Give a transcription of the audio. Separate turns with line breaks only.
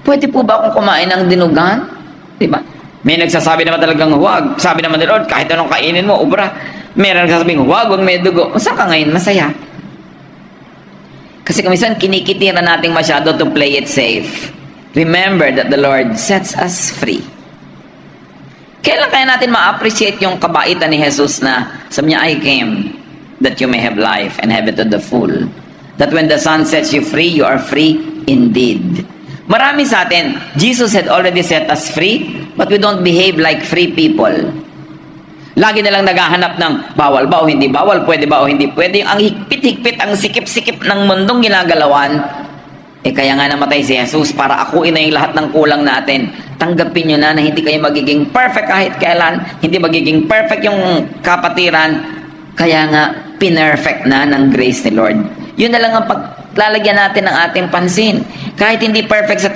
Pwede po ba akong kumain ng dinugan? Diba? May nagsasabi naman talagang huwag. Sabi naman ni Lord, kahit anong kainin mo, ubra. Meron nagsasabing huwag may dugo. Saan ka ngayon? Masaya. Kasi kamisan kinikitira natin masyado to play it safe. Remember that the Lord sets us free. Kailan kaya natin ma-appreciate yung kabaitan ni Jesus na sabi niya, I came that you may have life and have it to the full. That when the Son sets you free, you are free indeed. Marami sa atin, Jesus had already set us free, but we don't behave like free people. Lagi na lang naghahanap ng bawal ba o hindi bawal, pwede ba o hindi pwede. Ang higpit-higpit, ang sikip-sikip ng mundong ginagalawan. Kaya nga namatay si Jesus para akuin na yung lahat ng kulang natin. Tanggapin nyo na hindi kayo magiging perfect kahit kailan. Hindi magiging perfect yung kapatiran. Kaya nga, pinerfect na ng grace ni Lord. Yun na lang ang paglalagyan natin ng ating pansin. Kahit hindi perfect sa